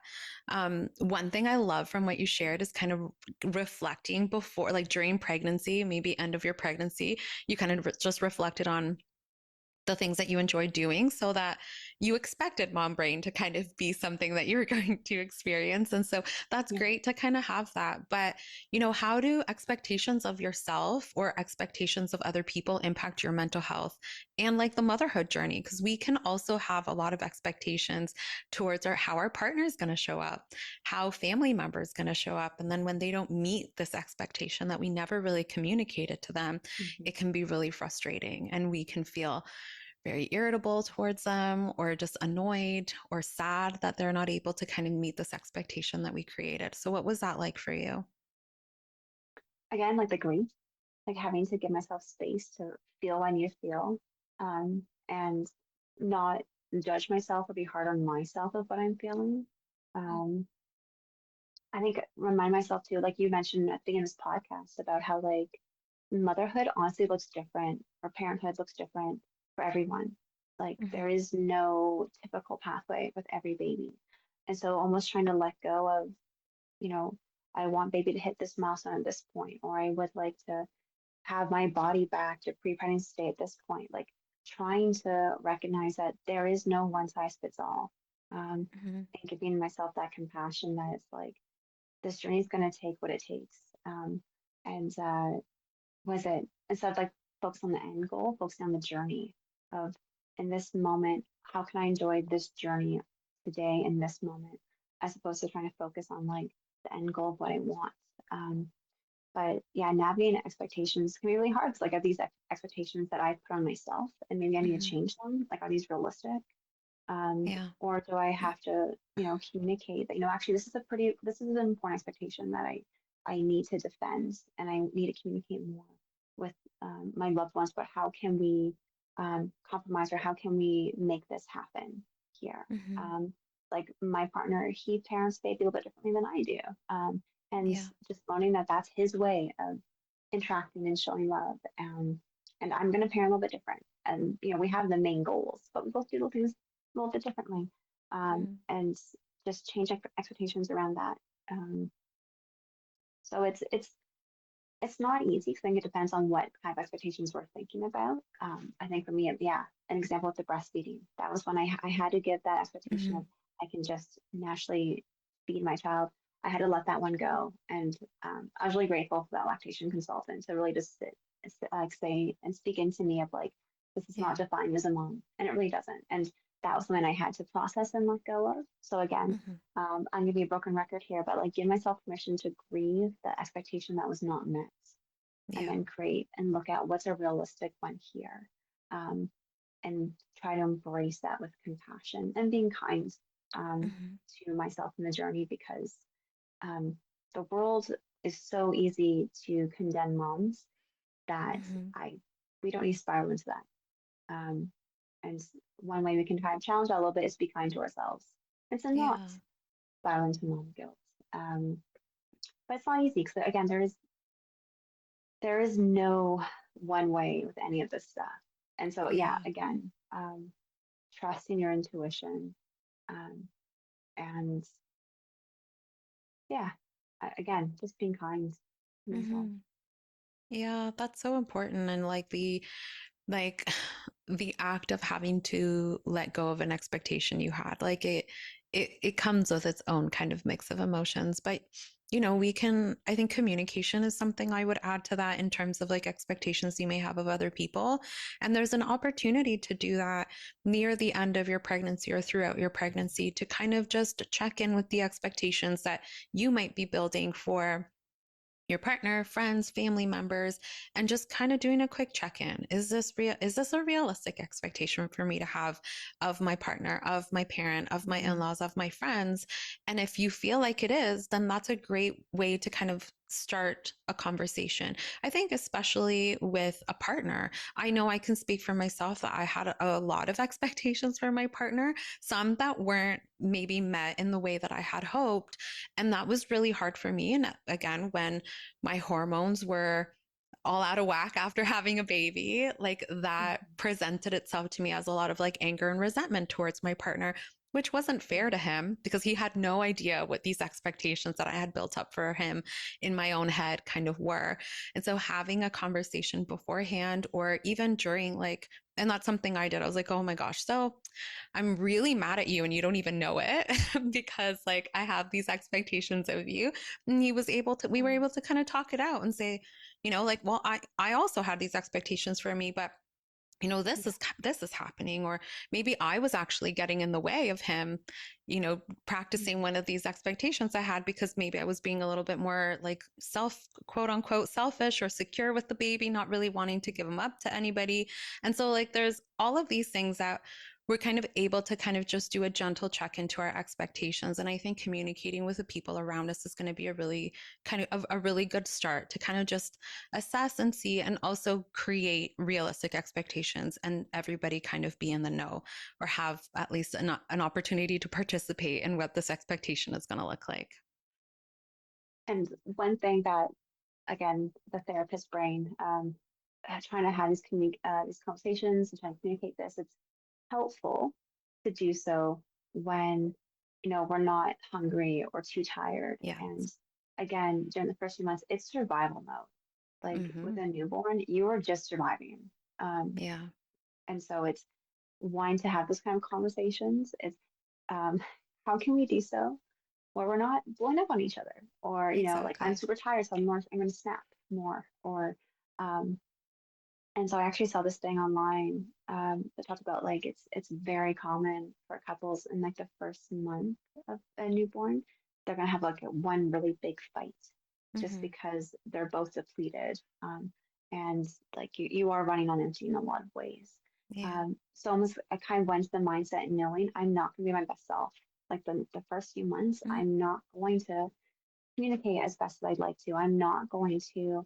One thing I love from what you shared is kind of reflecting before, like during pregnancy, maybe end of your pregnancy, you kind of just reflected on the things that you enjoy doing so that you expected mom brain to kind of be something that you're going to experience. And so that's Yeah. great to kind of have that. But, how do expectations of yourself or expectations of other people impact your mental health and like the motherhood journey? Because we can also have a lot of expectations towards how our partner is going to show up, how family members going to show up. And then when they don't meet this expectation that we never really communicated to them, Mhm. it can be really frustrating and we can feel very irritable towards them or just annoyed or sad that they're not able to kind of meet this expectation that we created. So, what was that like for you? Again, like the grief, like having to give myself space to feel what I need to feel, and not judge myself or be hard on myself of what I'm feeling. Um, I think remind myself too, like you mentioned at the beginning of this podcast about how like motherhood honestly looks different or parenthood looks different for everyone. Like Mm-hmm. there is no typical pathway with every baby. And so almost trying to let go of, you know, I want baby to hit this milestone at this point, or I would like to have my body back to pre-pregnancy state at this point. Like trying to recognize that there is no one size fits all. Mm-hmm. And giving myself that compassion that it's like this journey is going to take what it takes. And was it instead of like focus on the end goal, focusing on the journey of in this moment, how can I enjoy this journey today in this moment, as opposed to trying to focus on like the end goal of what I want. Um, but yeah, navigating expectations can be really hard. Cause like are these expectations that I put on myself and maybe I need to Mm-hmm. change them? Like, are these realistic? Yeah. Or do I have to, communicate that, actually this is an important expectation that I need to defend and I need to communicate more with my loved ones, but how can we compromise or how can we make this happen here? Mm-hmm. Um, like my partner, he parents baby a little bit differently than I do. And Yeah. just learning that that's his way of interacting and showing love. And I'm going to parent a little bit different. And, we have the main goals, but we both do little things a little bit differently, Mm-hmm. and just change expectations around that. Um, so it's not easy because I think it depends on what kind of expectations we're thinking about. I think for me, yeah, an example of the breastfeeding. That was when I had to give that expectation Mm-hmm. of I can just naturally feed my child. I had to let that one go, and I was really grateful for that lactation consultant to really just like say and speak into me of like this is not Yeah. defined as a mom, and it really doesn't. And that was something I had to process and let go of. So again, Mm-hmm. I'm gonna be a broken record here, but like give myself permission to grieve the expectation that was not met, and Yeah. then create and look at what's a realistic one here, um, and try to embrace that with compassion and being kind, um, Mm-hmm. to myself in the journey because um, the world is so easy to condemn moms that Mm-hmm. I we don't need to spiral into that. Um, and one way we can try and challenge that a little bit is be kind to ourselves. It's a not Yeah. spiral into mom guilt. Um, but it's not easy because again, there is no one way with any of this stuff. And so, yeah, Yeah. again, trusting your intuition, um, and yeah, again, just being kind to myself. Hmm. Yeah, that's so important. And like the act of having to let go of an expectation you had, like it comes with its own kind of mix of emotions. But we can, I think communication is something I would add to that in terms of like expectations you may have of other people. And there's an opportunity to do that near the end of your pregnancy or throughout your pregnancy to kind of just check in with the expectations that you might be building for your partner, friends, family members, and just kind of doing a quick check-in. Is this real? Is this a realistic expectation for me to have of my partner, of my parent, of my Mm. in-laws, of my friends? And if you feel like it is, then that's a great way to kind of start a conversation. I think especially with a partner, I know I can speak for myself that I had a lot of expectations for my partner, some that weren't maybe met in the way that I had hoped, and that was really hard for me. And again, when my hormones were all out of whack after having a baby, like that Mhm. presented itself to me as a lot of like anger and resentment towards my partner, which wasn't fair to him because he had no idea what these expectations that I had built up for him in my own head kind of were. And so having a conversation beforehand or even during like, and that's something I did. I was like, oh my gosh, so I'm really mad at you and you don't even know it because like I have these expectations of you. And we were Mm. able to kind of talk it out and say, like, well, I also had these expectations for me, but Yeah. this is happening, or maybe I was actually getting in the way of him, practicing one of these expectations I had because maybe I was being a little bit more like quote unquote selfish or secure with the baby, not really wanting to give him up to anybody. And so like there's all of these things that we're kind of able to kind of just do a gentle check into our expectations. And I think communicating with the people around us is going to be a really kind of a really good start to kind of just assess and see and also create realistic expectations and everybody kind of be in the know or have at least an opportunity to participate in what this expectation is going to look like. And one thing that, again, the therapist brain, trying to have these conversations and trying to communicate this, it's helpful to do so when we're not hungry or too tired. Yeah. And again, during the first few months, it's survival mode. Like with Mm-hmm. a newborn, you are just surviving. Um, Yeah. and so it's wanting to have those kind of conversations. It's um, how can we do so where we're not blowing up on each other, or like I'm Exactly. super tired, so I'm going to snap more, or um, and so I actually saw this thing online that talked about like it's very common for couples in like the first month of a newborn, they're gonna have like one really big fight just Mm-hmm. because they're both depleted, and like you are running on empty in a lot of ways. Yeah. So almost I kind of went to the mindset knowing I'm not gonna be my best self. Like the first few months, Mm-hmm. I'm not going to communicate as best as I'd like to. I'm not going to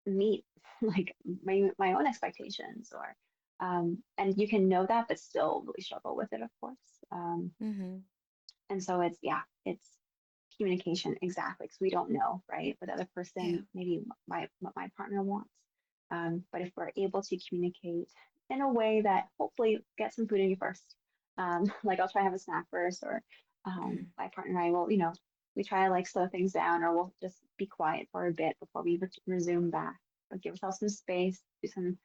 meet like my own expectations, or and you can know that but still really struggle with it, of course. Mm-hmm. And so it's communication, exactly, because we don't know, right, what the other Yeah. person, maybe what my partner wants. But if we're able to communicate in a way that hopefully get some food in you first, like I'll try to have a snack first, or Mm-hmm. my partner and I will, we try to like slow things down, or we'll just be quiet for a bit before we resume back. But give ourselves some space, do some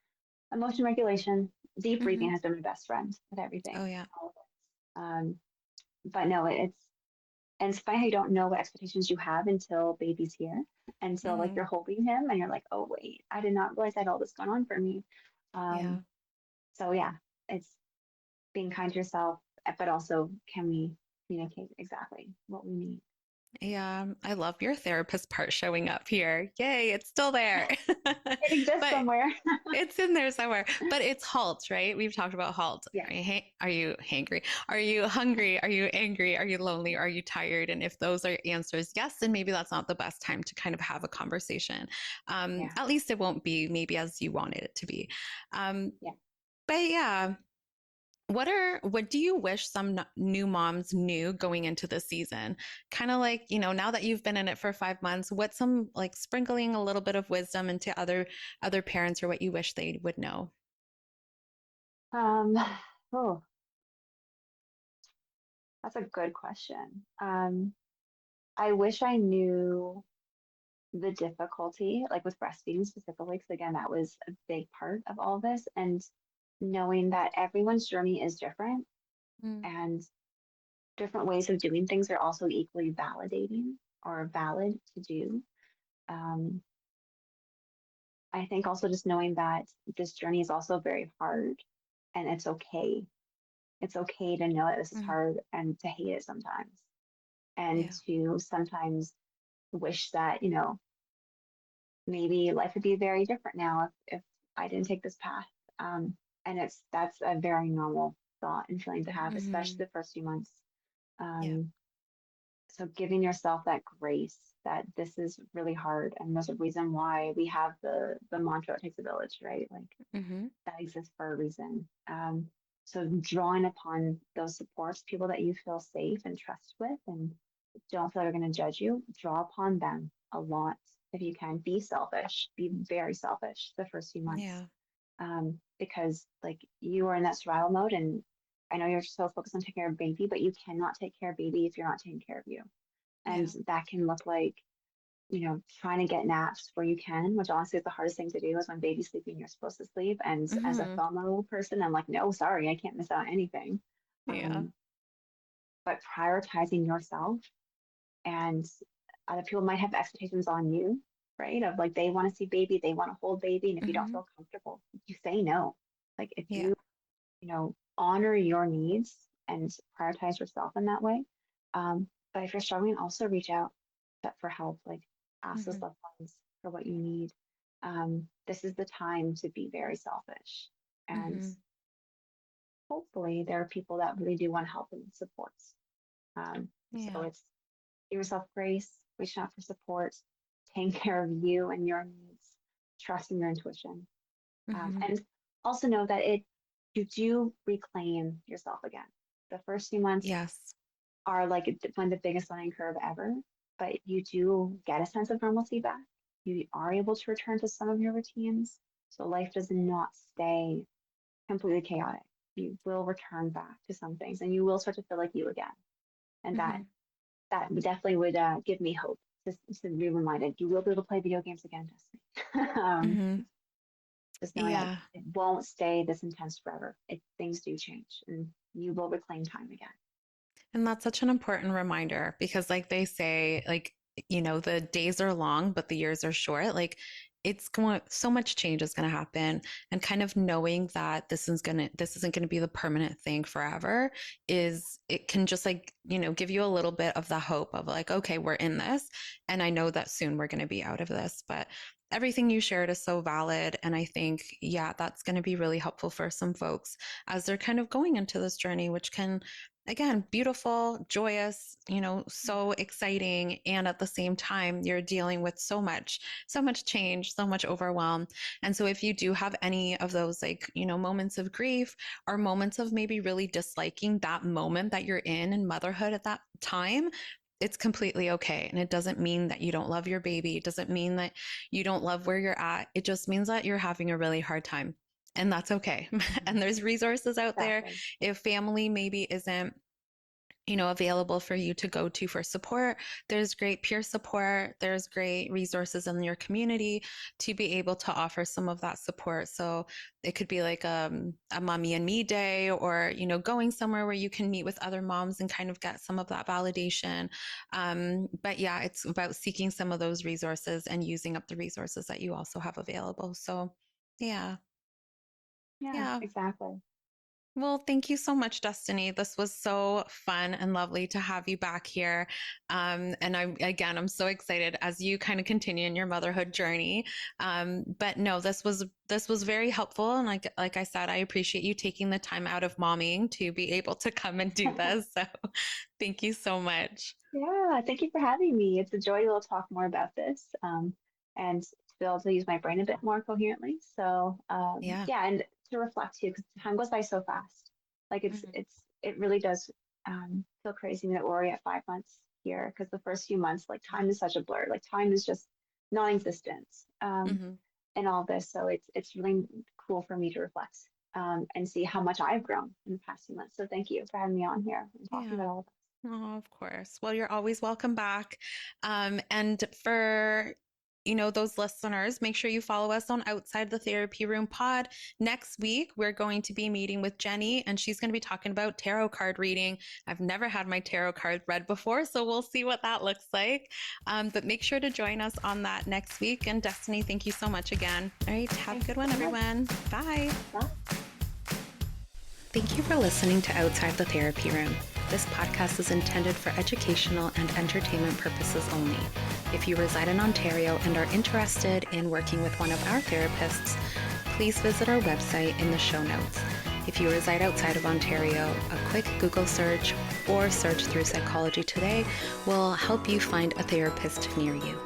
emotion regulation. Deep Mm-hmm. breathing has been my best friend with Oh everything. yeah. All of it. But no, and it's funny how you don't know what expectations you have until baby's here. Until like Mm-hmm. you're holding him and you're like, oh wait, I did not realize I had all this going on for me. Um, Yeah. so yeah, it's being kind to yourself, but also can we communicate exactly what we need? Yeah, I love your therapist part showing up here. Yay, it's still there. It exists But somewhere. it's in there somewhere. But it's halt, right? We've talked about halt. Yeah, Are you hangry? Are you hungry? Are you angry? Are you lonely? Are you tired? And if those are answers yes, then maybe that's not the best time to kind of have a conversation. yeah, At least it won't be maybe as you wanted it to be. Um, yeah. but yeah, what do you wish some new moms knew going into the season? Kind of like, now that you've been in it for 5 months, what's some like sprinkling a little bit of wisdom into other parents or what you wish they would know? Um, oh, that's a good question. I wish I knew the difficulty, like with breastfeeding specifically, because again, that was a big part of all this. And knowing that everyone's journey is different Mm, and different ways of doing things are also equally validating or valid to do. Um, I think also just knowing that this journey is also very hard and it's okay. It's okay to know that this is mm, hard and to hate it sometimes and yeah. to sometimes wish that, maybe life would be very different now if I didn't take this path. And that's a very normal thought and feeling to have, especially Hmm. the first few months. Yeah. Um, so giving yourself that grace that this is really hard, and there's a reason why we have the mantra "it takes a village," right? Like Hmm. that exists for a reason. So drawing upon those supports, people that you feel safe and trust with, and don't feel they're going to judge you, draw upon them a lot if you can. Be selfish, be very selfish the first few months, Yeah. because like you are in that survival mode, and I know you're so focused on taking care of baby, but you cannot take care of baby if you're not taking care of you, and Yeah. that can look like trying to get naps where you can, which honestly is the hardest thing to do is when baby's sleeping, you're supposed to sleep. And as a Hmm. FOMO person, I'm like, no, sorry, I can't miss out on anything. Yeah. Um, but prioritizing yourself and other people might have expectations on you, right? Of like they want to see baby, they want to hold baby. And if you don't Hmm. feel comfortable, you say no. Like if Yeah. you honor your needs and prioritize yourself in that way. But if you're struggling, also reach out for help, like ask those Hmm. loved ones for what you need. This is the time to be very selfish. And Hmm. hopefully there are people that really do want to help and supports. So Yeah. it's give yourself grace, reaching out for support, taking care of you and your needs, trusting your intuition. Hmm. And also know that you do reclaim yourself again. The first few months Yes. are like one of the biggest learning curve ever, but you do get a sense of normalcy back. You are able to return to some of your routines. So life does not stay completely chaotic. You will return back to some things and you will start to feel like you again. And that Hmm. that definitely would give me hope to be reminded you will be able to play video games again, Destiny. Hmm. Just knowing that Yeah. it won't stay this intense forever. Things do change and you will reclaim time again. And that's such an important reminder because, like they say, like, the days are long, but the years are short. Like, so much change is going to happen. And kind of knowing that this isn't going to be the permanent thing forever it can just like, give you a little bit of the hope of like, okay, we're in this. And I know that soon we're going to be out of this. But everything you shared is so valid. And I think, yeah, that's going to be really helpful for some folks as they're kind of going into this journey, which can again, beautiful, joyous, so exciting. And at the same time, you're dealing with so much change, so much overwhelm. And so if you do have any of those like, moments of grief or moments of maybe really disliking that moment that you're in motherhood at that time, it's completely okay. And it doesn't mean that you don't love your baby. It doesn't mean that you don't love where you're at. It just means that you're having a really hard time. And that's okay. Mhm. And there's resources out there. Exactly. If family maybe isn't available for you to go to for support, there's great peer support, there's great resources in your community to be able to offer some of that support. So it could be like a mommy and me day, or going somewhere where you can meet with other moms and kind of get some of that validation. But yeah, it's about seeking some of those resources and using up the resources that you also have available. So yeah. Yeah, Yeah. exactly. Well, thank you so much, Destinee. This was so fun and lovely to have you back here. And I'm so excited as you kind of continue in your motherhood journey. But no, this was very helpful, and like I said, I appreciate you taking the time out of momming to be able to come and do this. So, thank you so much. Yeah, thank you for having me. It's a joy to be able to talk more about this, and to be able to use my brain a bit more coherently. So, Yeah. yeah, and to reflect too, because time goes by so fast. Like Mhm. it really does feel crazy that we're already at 5 months here, because the first few months, like time is such a blur. Like time is just non-existent, Mhm. in all this. So it's really cool for me to reflect, and see how much I've grown in the past few months. So thank you for having me on here and talking Yeah. about all of this. Oh, of course. Well, you're always welcome back. And for those listeners, make sure you follow us on Outside the Therapy Room Pod. Next week, we're going to be meeting with Jenny, and she's going to be talking about tarot card reading. I've never had my tarot card read before, so we'll see what that looks like. But make sure to join us on that next week. And Destinee, thank you so much again. All right, have a Thank good you one, so much. everyone. Bye. Bye. Thank you for listening to Outside the Therapy Room. This podcast is intended for educational and entertainment purposes only. If you reside in Ontario and are interested in working with one of our therapists, please visit our website in the show notes. If you reside outside of Ontario, a quick Google search or search through Psychology Today will help you find a therapist near you.